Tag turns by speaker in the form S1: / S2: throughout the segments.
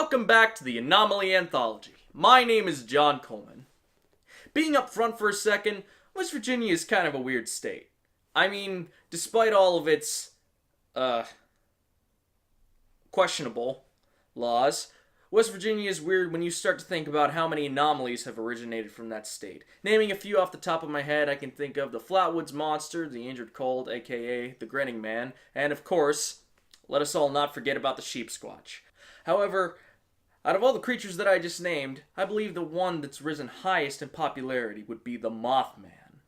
S1: welcome back to the Anomaly Anthology. My name is John Coleman. Being up front for a second, West Virginia is kind of a weird state. I mean, despite all of its, questionable laws, West Virginia is weird when you start to think about how many anomalies have originated from that state. Naming a few off the top of my head, I can think of the Flatwoods Monster, the Injured Cold, aka the Grinning Man, and of course, let us all not forget about the Sheep Squatch. However, out of all the creatures that I just named, I believe the one that's risen highest in popularity would be the Mothman.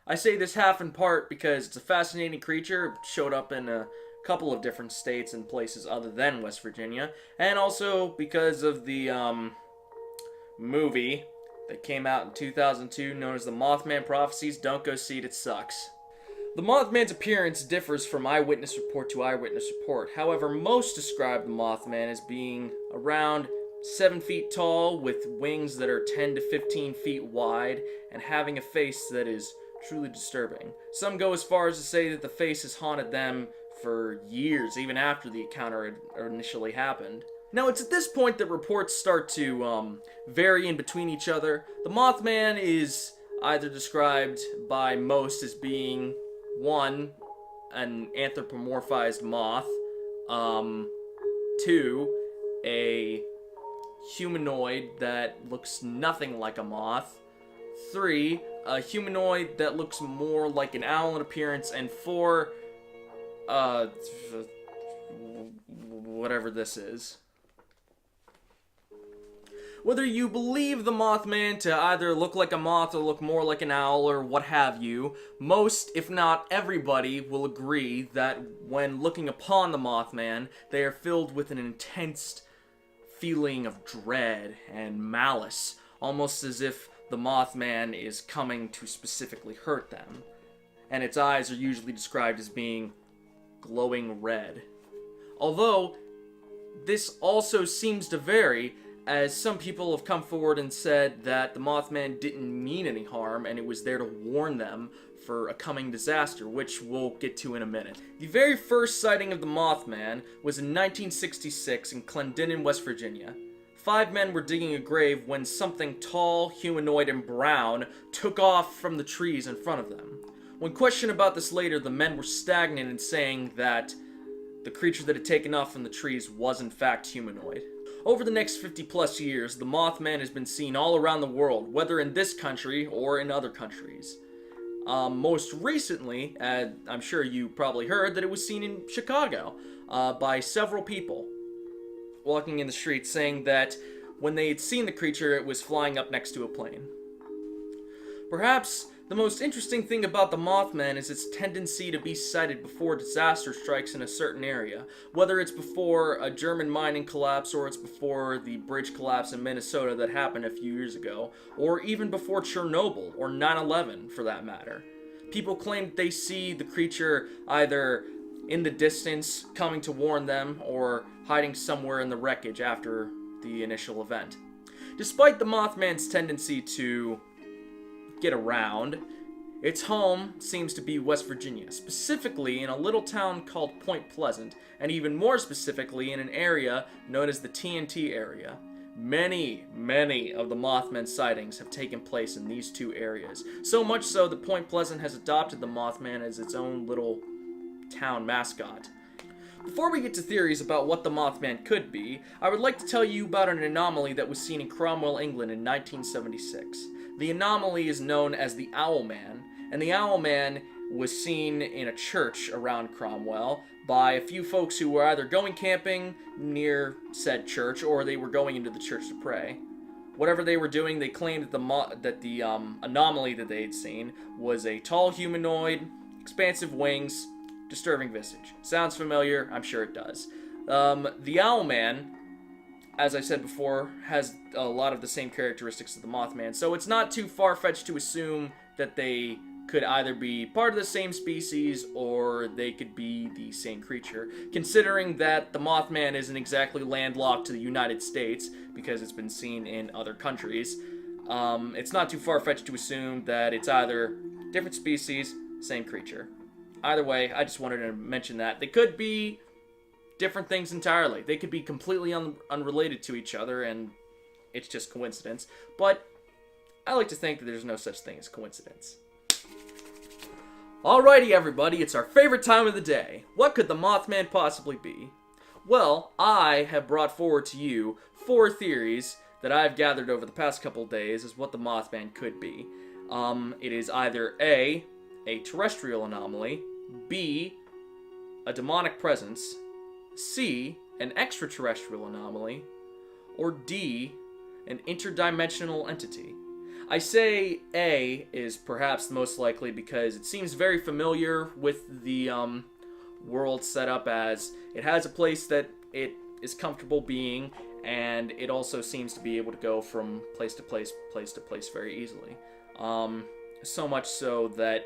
S1: I say this half in part because it's a fascinating creature. It showed up in a couple of different states and places other than West Virginia, and also because of the movie that came out in 2002 known as The Mothman Prophecies. Don't go see it, it sucks. The Mothman's appearance differs from eyewitness report to eyewitness report. However, most describe the Mothman as being around 7 feet tall with wings that are 10 to 15 feet wide and having a face that is truly disturbing. Some go as far as to say that the face has haunted them for years, even after the encounter had initially happened. Now, it's at this point that reports start to vary in between each other. The Mothman is either described by most as being, one, an anthropomorphized moth, two, a humanoid that looks nothing like a moth, three, a humanoid that looks more like an owl in appearance, and four, whatever this is. Whether you believe the Mothman to either look like a moth or look more like an owl or what have you, most, if not everybody, will agree that when looking upon the Mothman, they are filled with an intense feeling of dread and malice, almost as if the Mothman is coming to specifically hurt them. And its eyes are usually described as being glowing red. Although, this also seems to vary, as some people have come forward and said that the Mothman didn't mean any harm and it was there to warn them for a coming disaster, which we'll get to in a minute. The very first sighting of the Mothman was in 1966 in Clendenin, West Virginia. 5 men were digging a grave when something tall, humanoid, and brown took off from the trees in front of them. When questioned about this later, the men were stagnant in saying that the creature that had taken off from the trees was in fact humanoid. Over the next 50 plus years, the Mothman has been seen all around the world, whether in this country or in other countries. Most recently, I'm sure you probably heard that it was seen in Chicago by several people walking in the streets saying that when they had seen the creature, it was flying up next to a plane. Perhaps the most interesting thing about the Mothman is its tendency to be sighted before disaster strikes in a certain area, whether it's before a German mining collapse or it's before the bridge collapse in Minnesota that happened a few years ago, or even before Chernobyl or 9/11 for that matter. People claim that they see the creature either in the distance coming to warn them or hiding somewhere in the wreckage after the initial event. Despite the Mothman's tendency to get around, its home seems to be West Virginia, specifically in a little town called Point Pleasant, and even more specifically in an area known as the TNT area. Many of the Mothman sightings have taken place in these two areas, so much so that Point Pleasant has adopted the Mothman as its own little town mascot. Before we get to theories about what the Mothman could be, I would like to tell you about an anomaly that was seen in Cromwell, England in 1976. The anomaly is known as the Owlman, and the Owlman was seen in a church around Cromwell by a few folks who were either going camping near said church or they were going into the church to pray. Whatever they were doing, they claimed that the anomaly that they had seen was a tall humanoid, expansive wings, disturbing visage. Sounds familiar? I'm sure it does. The Owlman, as I said before, has a lot of the same characteristics of the Mothman, so it's not too far-fetched to assume that they could either be part of the same species or they could be the same creature, considering that the Mothman isn't exactly landlocked to the United States because it's been seen in other countries. It's not too far-fetched to assume that it's either different species, same creature. Either way, I just wanted to mention that. They could be different things entirely. They could be completely unrelated to each other, and it's just coincidence. But I like to think that there's no such thing as coincidence. Alrighty, everybody, it's our favorite time of the day. What could the Mothman possibly be? Well, I have brought forward to you 4 theories that I've gathered over the past couple days as what the Mothman could be. It is either A, a terrestrial anomaly, B, a demonic presence, C, an extraterrestrial anomaly, or D, an interdimensional entity. I say A is perhaps the most likely because it seems very familiar with the world set up, as it has a place that it is comfortable being, and it also seems to be able to go from place to place very easily. So much so that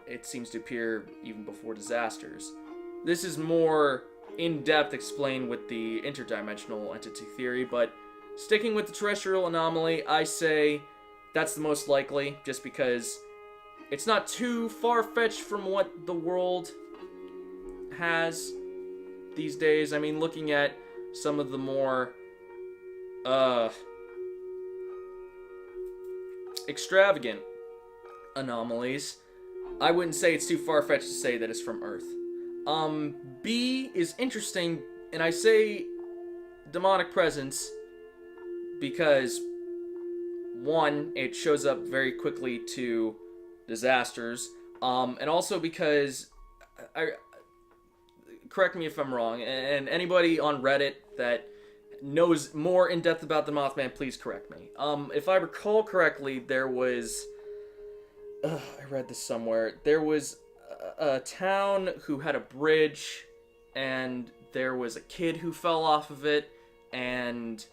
S1: it seems to appear even before disasters. This is more in-depth explained with the interdimensional entity theory, but sticking with the terrestrial anomaly, I say that's the most likely, just because it's not too far-fetched from what the world has these days. I mean, looking at some of the more extravagant anomalies, I wouldn't say it's too far-fetched to say that it's from Earth. B is interesting, and I say demonic presence because, one, it shows up very quickly to disasters, and also because, correct me if I'm wrong, and anybody on Reddit that knows more in depth about the Mothman, please correct me. If I recall correctly, there was, I read this somewhere, there was a town who had a bridge, and there was a kid who fell off of it, and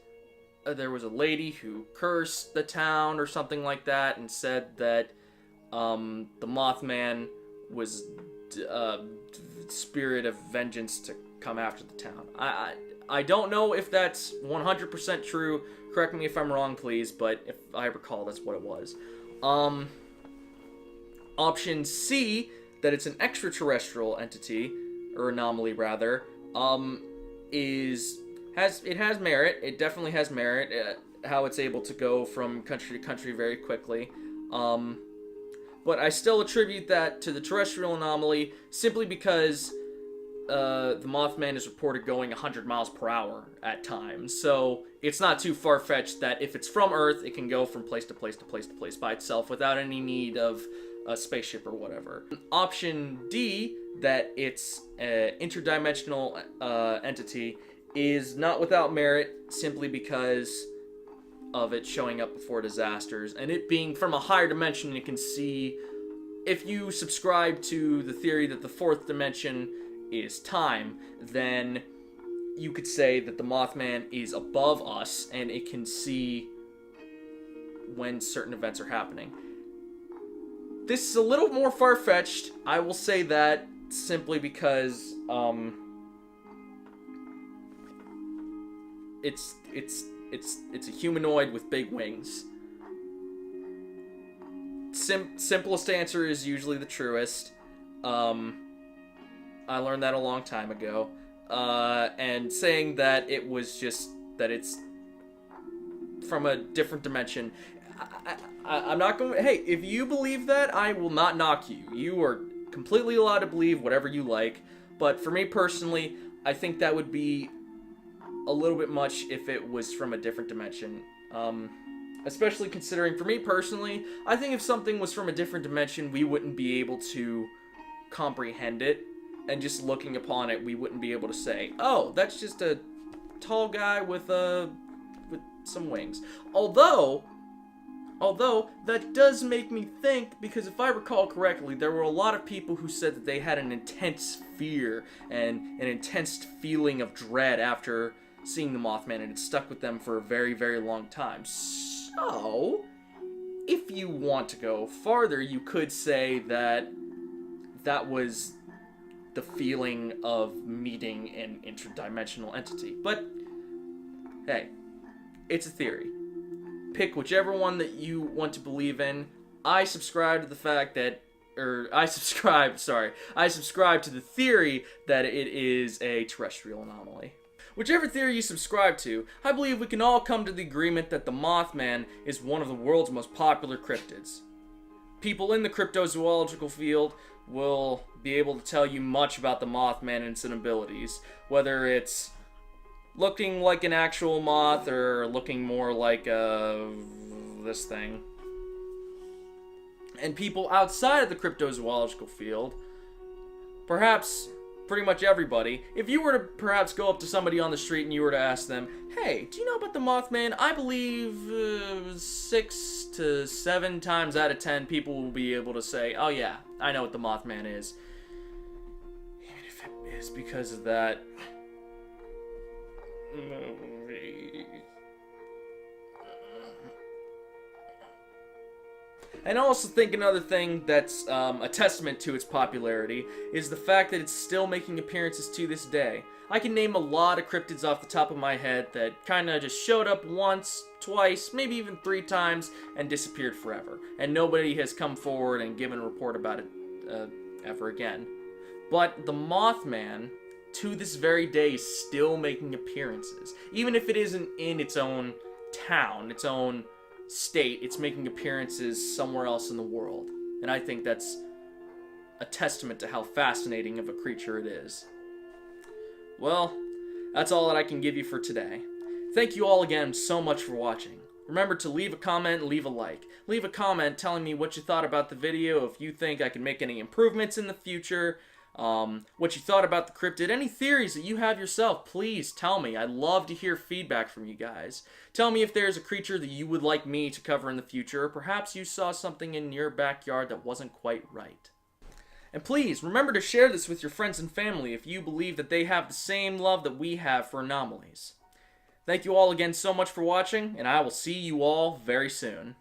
S1: there was a lady who cursed the town or something like that, and said that the Mothman was spirit of vengeance to come after the town. I don't know if that's 100% true. Correct me if I'm wrong, please, but if I recall, that's what it was. Option C, that it's an extraterrestrial entity, or anomaly rather, has merit. It definitely has merit, how it's able to go from country to country very quickly. But I still attribute that to the terrestrial anomaly simply because the Mothman is reported going 100 miles per hour at times. So it's not too far-fetched that if it's from Earth, it can go from place to place to place to place by itself without any need of a spaceship or whatever. Option D, that it's an interdimensional entity, is not without merit simply because of it showing up before disasters, and it being from a higher dimension. You can see, if you subscribe to the theory that the 4th dimension is time, then you could say that the Mothman is above us and it can see when certain events are happening. This is a little more far-fetched, I will say that, simply because it's a humanoid with big wings. Simplest answer is usually the truest. I learned that a long time ago. And saying that it was just that it's from a different dimension, I'm not going to... Hey, if you believe that, I will not knock you. You are completely allowed to believe whatever you like. But for me personally, I think that would be a little bit much if it was from a different dimension. Especially considering, for me personally, I think if something was from a different dimension, we wouldn't be able to comprehend it. And just looking upon it, we wouldn't be able to say, oh, that's just a tall guy with some wings. Although that does make me think, because if I recall correctly, there were a lot of people who said that they had an intense fear and an intense feeling of dread after seeing the Mothman, and it stuck with them for a very, very long time. So, if you want to go farther, you could say that that was the feeling of meeting an interdimensional entity. But, hey, it's a theory. Pick whichever one that you want to believe in. I subscribe to the fact that I subscribe to the theory that it is a terrestrial anomaly. Whichever theory you subscribe to, I believe we can all come to the agreement that the Mothman is one of the world's most popular cryptids. People in the cryptozoological field will be able to tell you much about the Mothman and its abilities, whether it's looking like an actual moth or looking more like this thing. And people outside of the cryptozoological field, perhaps pretty much everybody, if you were to perhaps go up to somebody on the street and you were to ask them, hey, do you know about the Mothman? I believe 6 to 7 times out of 10 people will be able to say, oh yeah, I know what the Mothman is. Even if it is because of that movie. And I also think another thing that's a testament to its popularity is the fact that it's still making appearances to this day. I can name a lot of cryptids off the top of my head that kinda just showed up once, twice, maybe even 3 times, and disappeared forever. And nobody has come forward and given a report about it ever again. But the Mothman, to this very day, is still making appearances. Even if it isn't in its own town, its own state, it's making appearances somewhere else in the world. And I think that's a testament to how fascinating of a creature it is. Well, that's all that I can give you for today. Thank you all again so much for watching. Remember to leave a comment and leave a like. Leave a comment telling me what you thought about the video, if you think I can make any improvements in the future, what you thought about the cryptid, any theories that you have yourself, please tell me. I'd love to hear feedback from you guys. Tell me if there's a creature that you would like me to cover in the future, or perhaps you saw something in your backyard that wasn't quite right. And please, remember to share this with your friends and family if you believe that they have the same love that we have for anomalies. Thank you all again so much for watching, and I will see you all very soon.